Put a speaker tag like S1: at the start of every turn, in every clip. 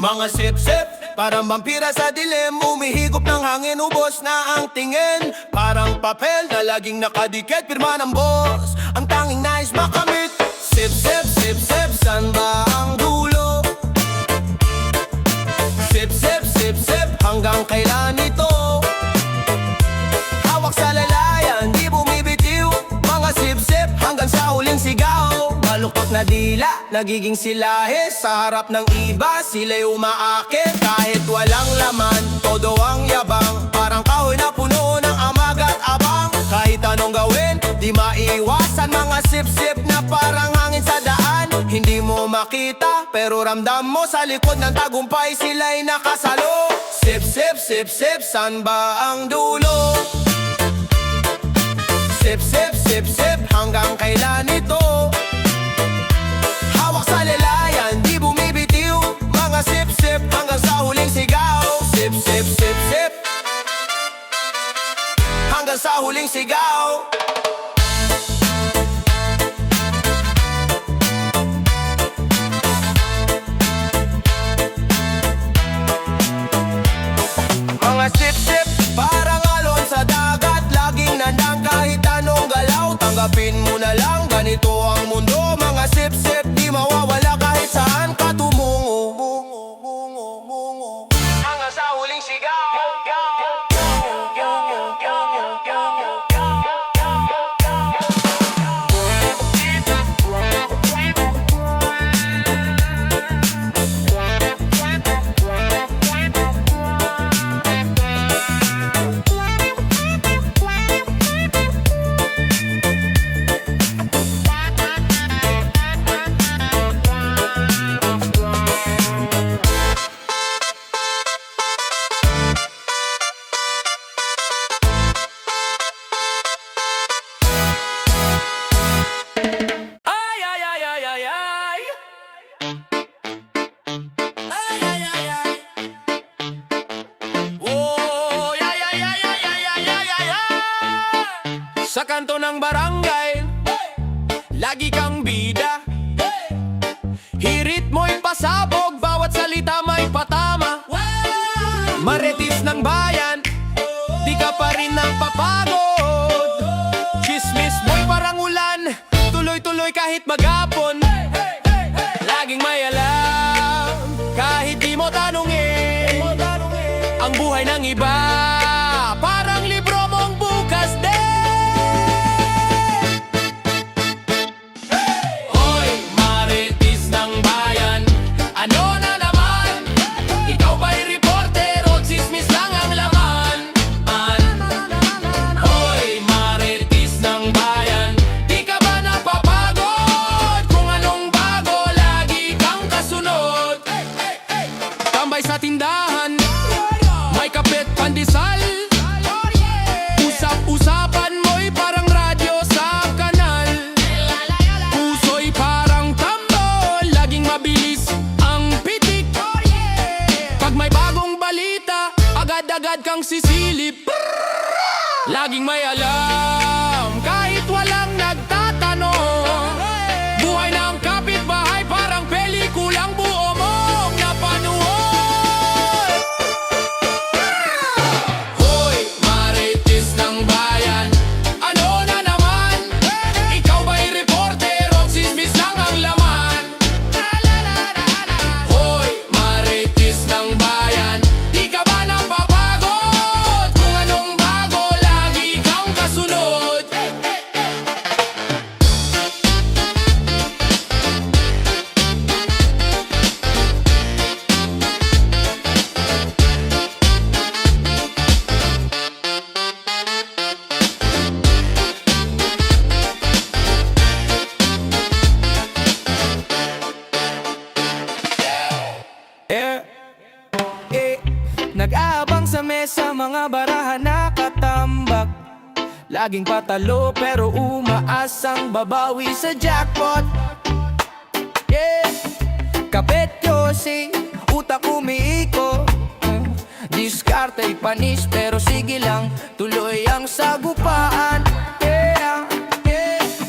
S1: Mga sip-sip, parang vampira sa dilim. Umihigop ng hangin, ubos na ang tingin. Parang papel na laging nakadikit, pirma ng boss, ang tanging nais makamit. Sip-sip, sip-sip, san ba ang dulo? Sip-sip, sip-sip, hanggang kailan ito? Hawak sa lalayan, di bumibitiw. Mga sip-sip, hanggang sa huling sigaw. Maluktot na dila, nagiging silahe. Sa harap ng iba, sila'y umaakit. Kahit walang laman, todo ang yabang. Parang kahoy na puno ng amag at abang. Kahit anong gawin, di maiwasan. Mga sip-sip na parang hangin sa daan. Hindi mo makita, pero ramdam mo sa likod ng tagumpay, sila'y nakasalo. Sip-sip, sip-sip, san ba ang dulo? Sip-sip, sip-sip, hanggang kailan ito? Hawak sa lalayan, di bumibitiw. Mga sip-sip, hanggang sa huling sigaw. Sip-sip, sip-sip, hanggang sa huling sigaw. Mga sip-sip, parang alon sa dagat. Laging nandang kahit anong galaw. Tanggapin mo na lang, ganito ang mundo. Mga sip-sip, di mawawala kahit saan ka tumungo. Hanggang sa huling sigaw. Sa kanto ng barangay, lagi kang bida. Hirit mo'y pasabog, bawat salita may patama. Marites ng bayan, di ka pa rin napapagod. Chismis mo'y parang ulan, tuloy-tuloy kahit maghapon. Laging may alam, kahit di mo tanungin. Ang buhay ng iba, parang libro mong bukas din. Ano na naman? Ikaw ba'y reporter o chismis lang ang laman? Hoy, marites ng bayan, di ka ba napapagod? Kung anong bago, lagi kang kasunod. Tambay sa tindahan, may kapit pandesal. Usap-usapan mo'y parang radyo sa kanal. Puso'y parang tambol, laging mabilis may bagong balita, agad-agad kang sisilip. Laging may alam, kahit walang nagtatanong. Buhay ng kapitbahay, parang pelikulang buo mong napanood. Hoy, marites ng bayan, ano na naman? Ikaw ba'y reporter o chismis lang ang laman? Hoy, marites ng bayan, di ka ba napapagod? Kung anong bago, lagi kang kasunod. Nag-aabang sa mesa, mga barahan nakatambak. Laging patalo pero umaasang babawi sa jackpot. Kapit yosi, utak umiiko. Diskarte'y panis pero sige lang, tuloy ang sagupaan.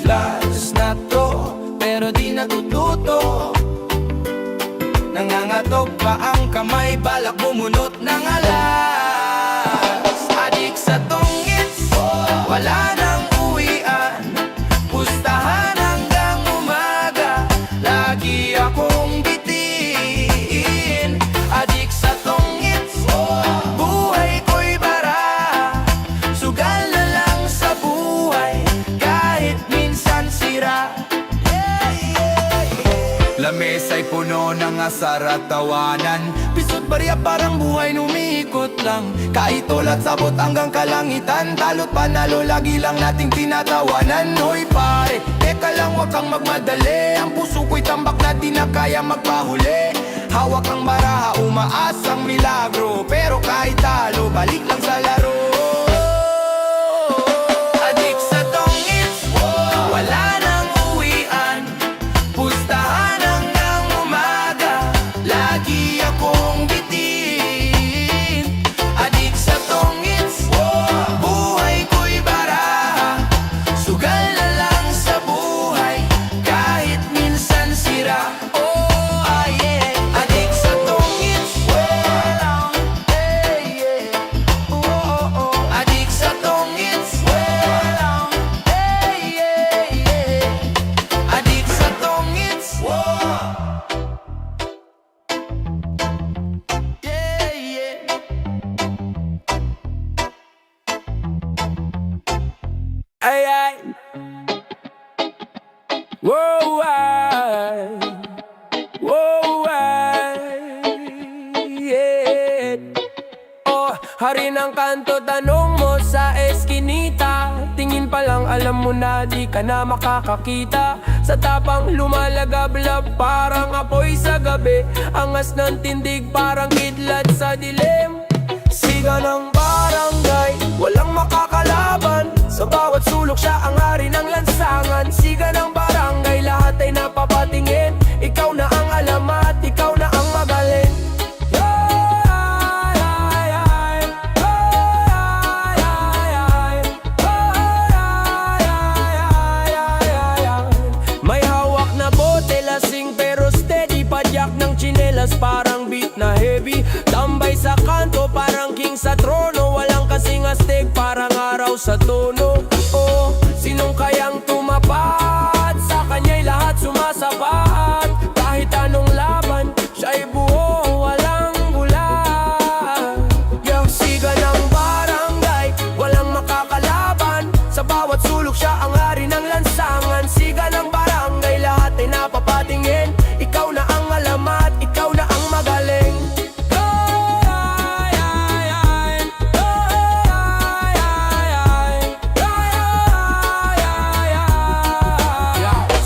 S1: Last na to, pero di natututo. Nangangato Hulog pa ang kamay, balak bumunot ng alas. Adik sa tongits, wala nang uwian. Pustahan hanggang umaga, lagi akong bitiin. Adik sa tongits, buhay ko'y bara. Sugal na lang sa buhay, kahit minsan sira. Lamesa'y puno ng asar at tawanan. Piso't barya parang buhay numiikot lang. Kahit ulat sabot hanggang kalangitan, talo't panalo lagi lang nating tinatawanan. Hoy pare, teka lang wag kang magmadali. Ang puso ko'y tambak na di na kaya magpahuli. Hawak ang baraha, umaasang milagro. Pero kahit talo, balik lang sa laro. Adik sa tongits, wala nang uwian. Pustahan hanggang umaga, lagi akong bitin. Adik sa tongits, buhay ko'y bara. Sugal na lang sa buhay, kahit minsan sira. Adik sa tongits, adik sa tongits, adik sa tongits. Ay, ay. Whoa, ay. Whoa, ay. Yeah. Oh, hari ng kanto, tanong mo sa eskinita. Tingin pa lang alam mo na di ka na makakakita. Sa tapang lumalagablab parang apoy sa gabi. Angas ng tindig parang kidlat sa dilim. Siga ng barangay, walang makakalaban. Sa bawat sulok siya ang hari ng lansangan. Siga ng barangay, lahat ay napapatingin. Ikaw na ang alamat, ikaw na ang magaling. May hawak na bote, lasing pero steady. Padyak ng tsinelas, parang beat na heavy. Tambay sa kanto, parang king sa trono. Walang kasing astig, parang araw sa tono. Oh, sinong kayang tumapat? Sa kanya'y lahat sumasapat. Kahit anong laban, siya'y buo, walang gulat. Yung siga ng barangay, walang makakalaban. Sa bawat sulok siya ang hari ng lansangan. Siga ng barangay, lahat ay napapatingin. Ikaw na ang alamat, ikaw na ang magaling.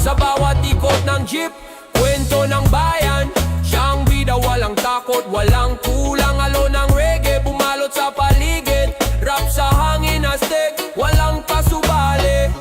S1: Sa bawat ikot ng jeep, kwento ng bayan. Siyang bida, walang takot, walang kulang. Alo ng reggae, bumalot sa paligid. Rap sa hangin, astig, walang pasubali.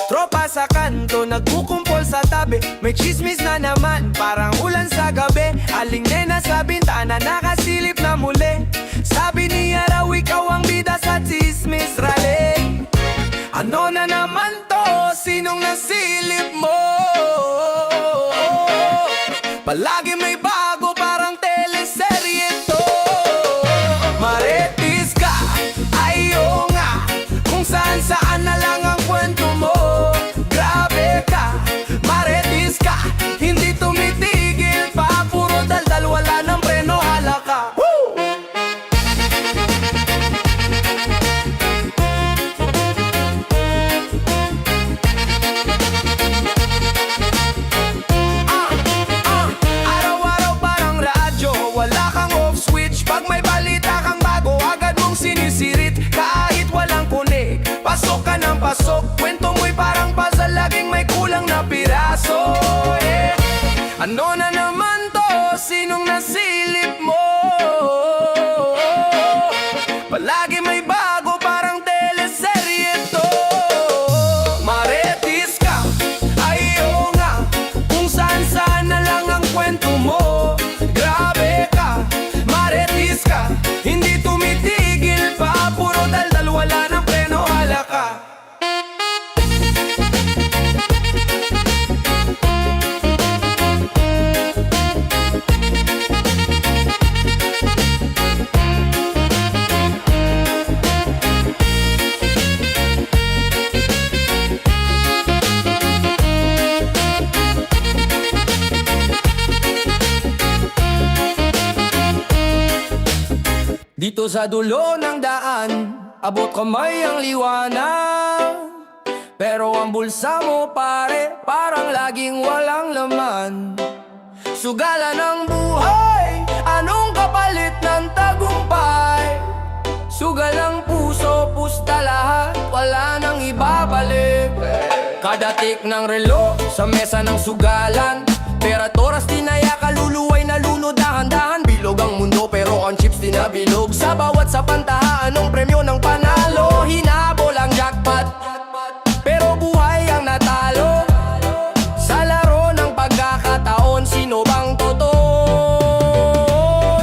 S1: Tropa sa kanto, nagkukumpol sa tabi. May chismis na naman, parang ulan sa gabi. Aling nena sa bintana, nakasilip na muli. Sabi niya raw ikaw ang bida sa chismis rally. Ano na naman to? Sinong nasilip mo? Palagi may bago, parang teleserye to. Marites ka, ayo nga. Kung saan saan na lang ang kwento mo. Grabe ka, marites ka. Hindi tumitigil pa, puro daldal, wala ng preno, halaka. Ano na naman to? Sinong nasilip mo? Palagi may bago, parang teleserye to. Marites ka, ayaw nga, kung saan-saan na lang ang kwento mo. Grabe ka, marites ka, hindi tumitigil pa. Puro daldal, wala ng preno, hala ka. Dito sa dulo ng daan, abot kamay ang liwanag. Pero ang bulsa mo pare, parang laging walang laman. Sugalan ng buhay, anong kapalit ng tagumpay? Sugal ang puso, pusta lahat, wala nang ibabalik. Kada tik ng relo, sa mesa ng sugalan. Pera toras tinaya, kaluluway nalunod dahan-dahan. Bilog ang mundo pero ang chips di nabilog. Sa bawat sa pantahaan ng premyo ng panalo, hinabol ang jackpot, pero buhay ang natalo. Sa laro ng pagkakataon, sino bang totoo?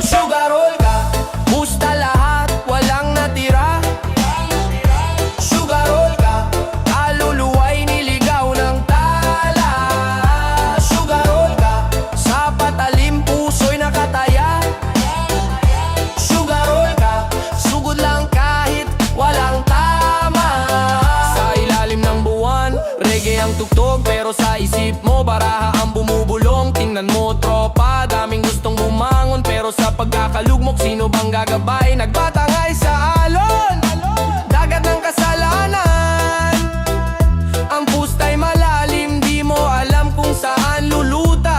S1: Sugar roll ka, musta lahat, walang natira. Sugar roll ka, kaluluway niligaw ng tala. Sugar roll ka, sa patalim puso'y nakataya. Sugar roll ka, sugod lang kahit walang tama. Sa ilalim ng buwan, reggae ang tugtog, pero sa isip mo baraha ang bumubulong. Tingnan mo tropa, daming gustong bumangon, pero sa pagkakalugmok sino bang gagabay? Nagbatangay sa alon, dagat ng kasalanan. Ang pusta'y malalim, di mo alam kung saan lulutang.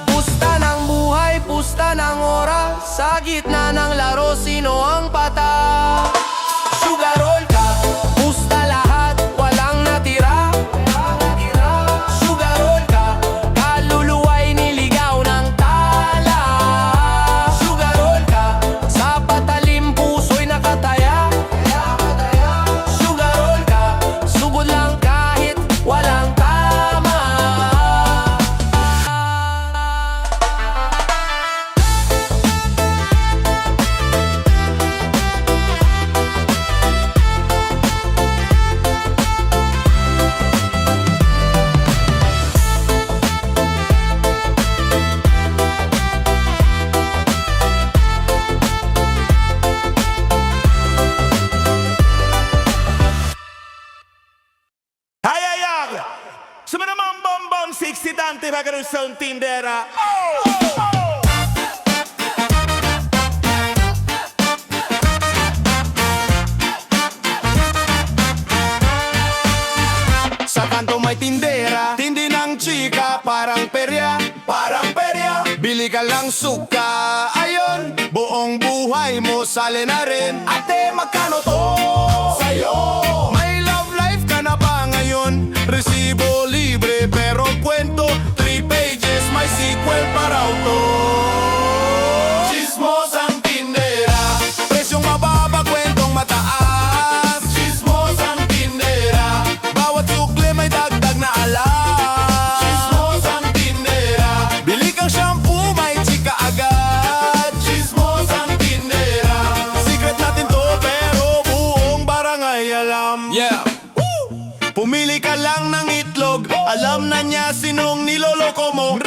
S1: Pusta ng buhay, pusta ng oras, sa gitna ng laro sino ang patas? Sugar roll ka, pusta lahat, walang natira. Sugar roll ka, kaluluway niligaw ng tala. Sugar roll ka, sa patalim puso'y nakataya. Sugar roll ka, sugod lang kahit walang tama.
S2: Hayayag! Sumanamang bombon, 60 Dante, bagay sa tindera.
S1: Sa kanto may tindera, tindi ng chika, parang perya, parang perya. Bili ka lang suka, ayon, buong buhay mo sali na rin. Ate, magkano to sa'yo? May love life ka na ba ngayon? Resibo libre pero kwento, 3 pages, may sequel pa raw to. Chismos ang tindera, presyong mababa, kwentong mataas. Chismos ang tindera, bawat sukle may dagdag na alas. Chismos ang tindera, bili kang shampoo, may chika agad. Chismos ang tindera, secret natin to pero buong barangay alam. Yeah. Pumili ka lang ng itlog, alam na niya sinong niloloko mo.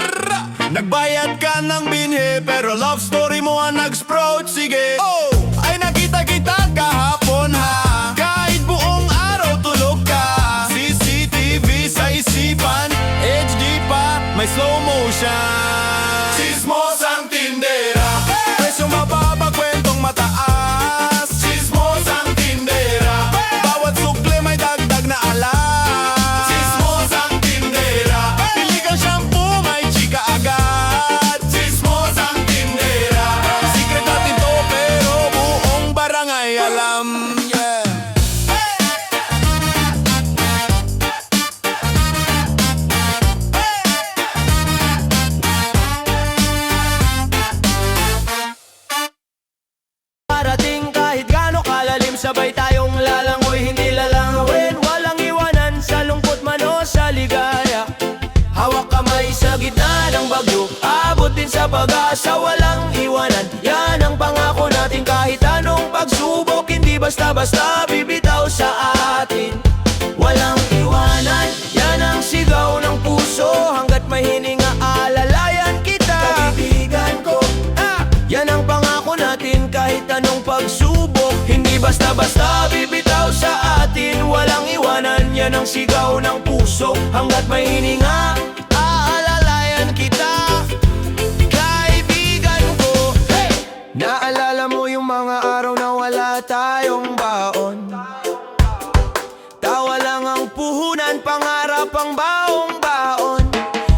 S1: Nagbayad ka ng binhe, pero love story mo ang nag-sprout. Sige, oh, ay nakita kita kahapon ha. Kahit buong araw tulog ka, CCTV sa isipan, HD pa, may slow motion. Chismos ang tindera, presyo mababa, kwentong mataas. Chismos ang tindera, bawat sukle may dagdag na alas. Chismos ang tindera, bili kang shampoo, may chika agad. Chismos ang tindera, secret natin to pero buong barangay alam. Yeah. sabay tayong lalangoy, hindi lalangawin. Walang iwanan sa lungkot man o sa ligaya. Hawak kamay sa gitna ng bagyo, abot din sa pag-asa, walang iwanan. Yan ang pangako natin kahit anong pagsubok, hindi basta-basta bibitaw sa atin. Walang iwanan, yan ang sigaw ng puso. Hanggat may hininga, alalayan kita, kaibigan ko. Yan ang pangako natin kahit anong pagsubok, hindi basta-basta bibitaw sa atin. Walang iwanan, yan ang sigaw ng puso. Hanggat may hininga, aalalayan kita, kaibigan ko. Hey! Naalala mo yung mga araw na wala tayong baon? Tawa lang ang puhunan, pangarap ang baong-baon.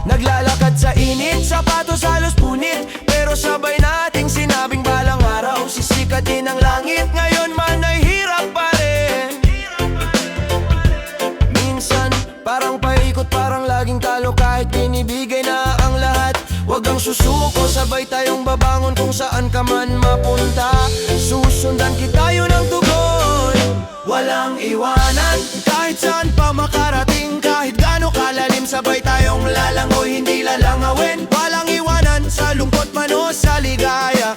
S1: Naglalakad sa init, sapatos halos punit, pero sabay nating sinabing balang araw sisikatin ang langit. Ngayon man ay hirap pa rin. Minsan parang paikot, parang laging talo kahit binibigay na ang lahat. Huwag kang susuko, sabay tayong babangon kung saan ka man mapunta. Susundan kita, yun ang tugon. Walang iwanan, kahit saan pa makarating, kahit gaano kalalim, sabay tayong lalangoy, hindi lalangawin. Walang iwanan sa lungkot man o sa ligaya.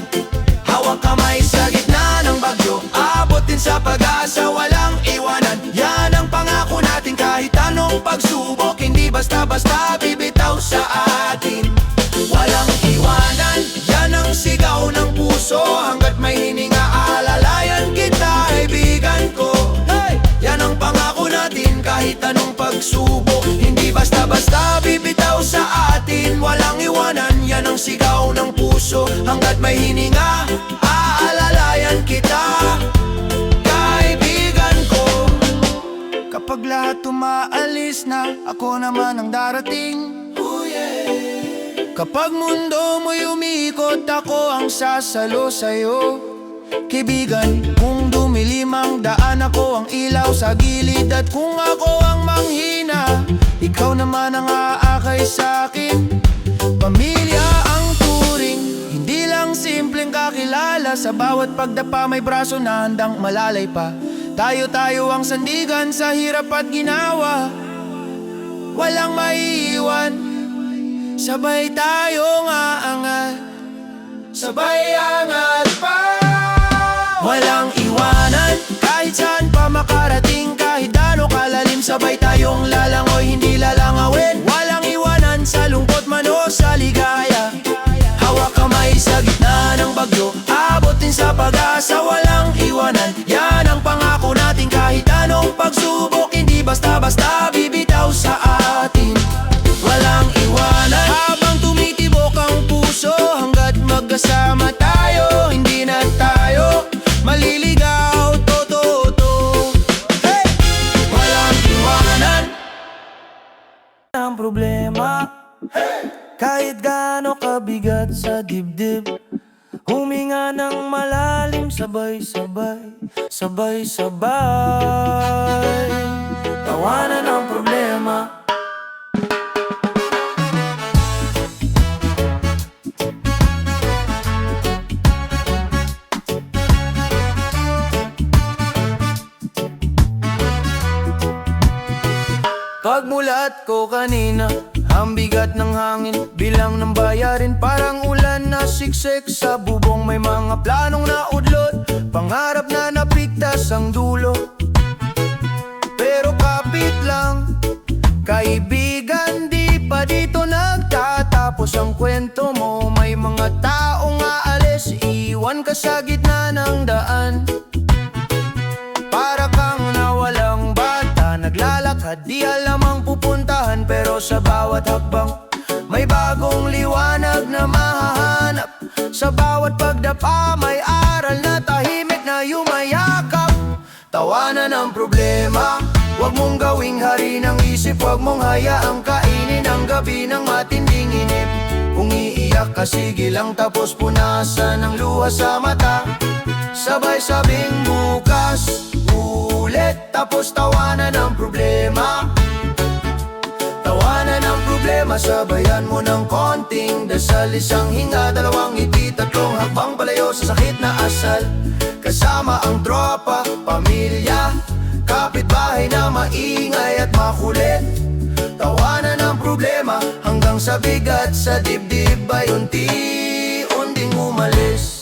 S1: Hawak kamay sa gitna ng bagyo, abot din sa pag-asa, walang iwanan. Yan ang pangako natin kahit anong pagsubok, hindi basta-basta bibitaw sa atin. Walang iwanan, yan ang sigaw ng puso. Hanggat may hininga, alalayan kita, kaibigan ko. Hey! Yan ang pangako natin kahit anong pagsubok, hindi basta-basta bibitaw sa atin. Walang iwanan, yan ang sigaw ng puso. Hanggat may hininga, aalalayan kita, kaibigan ko. Kapag lahat umaalis na, ako naman ang darating. Kapag mundo mo'y umiikot, ako ang sasalo sa'yo. Kaibigan, kung dumilim ang daan, ako ang ilaw sa gilid. At kung ako ang manghina, ikaw naman ang aakay sa'kin. Pamilya ang turing, hindi lang simpleng kakilala. Sa bawat pagdapa may braso na handang malalay pa. Tayo-tayo ang sandigan sa hirap at ginawa. Walang maiiwan, sabay tayong aangat, sabay angat pa. Walang iwanan, kahit saan pa makarating, kahit ano kalalim, sabay tayong lalangoy, hindi lalangawin. Walang iwanan sa lungkot man o sa ligaya. Hawak kamay sa gitna ng bagyo, abot din sa pag-asa, walang iwanan. Yan ang pangako natin kahit anong pagsubok, hindi basta-basta bibitaw sa atin. Walang iwanan, habang tumitibok ang puso, hanggat magkasama tayo, hindi na tayo maliligaw, totoo to. Hey! Walang iwanan ang problema, hey! Kahit gaano kabigat sa dibdib, huminga ng malalim, sabay-sabay, sabay-sabay, tawanan ang problema. Pagmulat ko kanina, ang bigat ng hangin, bilang ng bayarin, parang ulan na siksik sa bubong. May mga planong naudlot, pangarap na napigtas ang dulo. Pero kapit lang, kaibigan, di pa dito nagtatapos ang kwento mo. May mga taong aalis, iwan ka sa gitna ng daan. Para kang nawalang bata, naglalakad, di alam ang pupuntahan. Pero sa bawat hakbang, may bagong liwanag na mahahanap. Sa bawat pagdapa, may aral na tahimik na yumayakap. Tawanan ang problema, huwag mong gawing hari ng isip. Huwag mong hayaang kainin ang gabi ng matinding inip. Kung iiyak ka, sige lang, tapos punasan ang luha sa mata. Sabay sabing bukas, ulit, tapos tawanan ang problema. Tawanan ang problema, sabayan mo ng konting dasal. Isang hinga, dalawang ngiti, tatlong hakbang palayo sa sakit na asal. Kasama ang tropa, pamilya, kapitbahay na maingay at makulit. Tawanan ang problema hanggang sa bigat sa dibdib ay unti-unting umalis.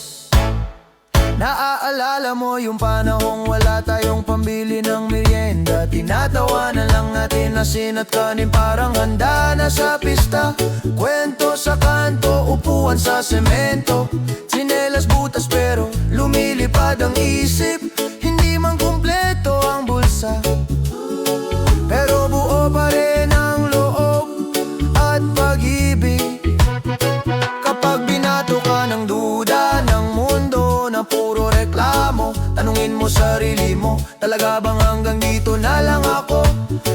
S1: Naaalala mo yung panahong wala tayong pambili ng merienda? Tinatawanan lang natin asin at kanin, parang handa na sa pista. Kwento sa kanto, upuan sa semento, tsinelas butas pero lumilipad ang isip. Hindi man kumpleto ang bulsa, pero buo pa rin ang loob at pag-ibig. Kapag binato ka ng duda ng mundo na puro reklamo, tanungin mo sarili mo, talaga bang hanggang dito na lang ako?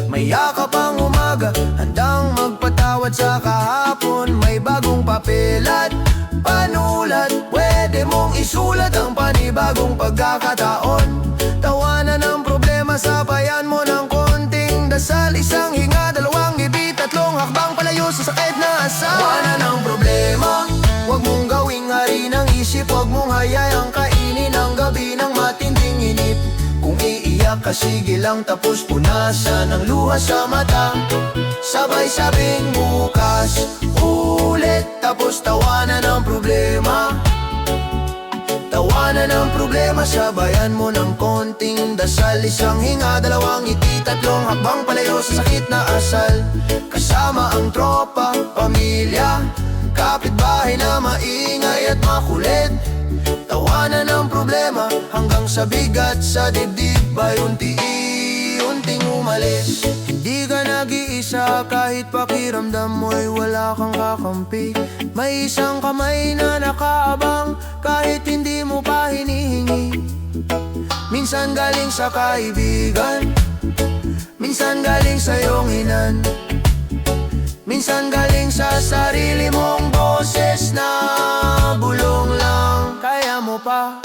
S1: May yakap ang umaga, handang magpatawad sa kahapon. May bagong papel at panulat, pwede mong isulat ang panibagong pagkakataon. Tawanan ang problema, sabayan mo ng konting dasal. Isang hinga, dalawang ngiti, tatlong hakbang palayo sa sakit na asal. Tawanan ang problema, huwag mong gawing hari ng isip. Huwag mong hayayang kainin ang gabi ng matinding inip. Kung iiyak ka, sige lang, tapos punasan ang luha sa mata. Sabay sabing bukas ulit, tapos tawanan ang problema. Tawanan ang problema, sabayan mo ng konting dasal. Isang hinga, dalawang ngiti, tatlong hakbang palayo sa sakit na asal. Kasama ang tropa, pamilya, kapitbahay na maingay at makulit. Tawanan ang problema hanggang sa bigat sa dibdib ay unti-unting umalis. Hindi ka nag-iisa kahit pakiramdam mo'y wala kang kakampi. May isang kamay na nakaabang kahit hindi mo pa hinihingi. Minsan galing sa kaibigan, minsan galing sa iyong inan, minsan galing sa sarili mong boses na bulong lang. Kaya mo pa,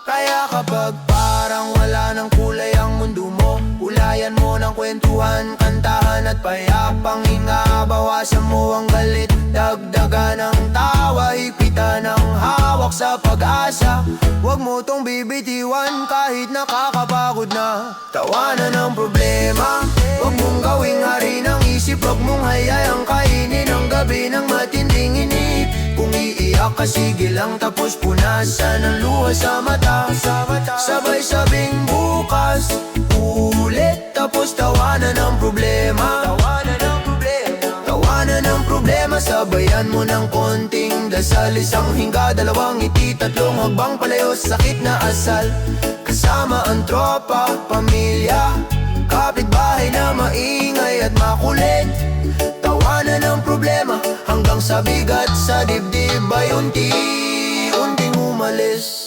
S1: kaya kapag parang wala ng kulay ang mundo mo, ulayan mo ng kwentuhan, kantahan at payapang hinga. Bawasan mo ang galit, dagdagan ng tawa, hipitan ng hawak sa pag-asa. Huwag mo tong bibitiwan kahit nakakapagod na. Tawanan ang problema, huwag mong gawing hari ng isip. Huwag mong hayayang kainin ang gabi ng matinding inip. Kung iiyak ka, sige lang, tapos punasan ang luha sa mata. Sabay sabing bukas ulit, tapos tawanan ang problema. Tawanan ang problema, sabayan mo ng konting dasal. Isang hinga, dalawang ngiti, tatlong hakbang palayo sa sakit na asal. Kasama ang tropa, pamilya, kapitbahay na maingay at makulit. Tawanan ang problema hanggang sa bigat sa dibdib ay unti-unting umalis.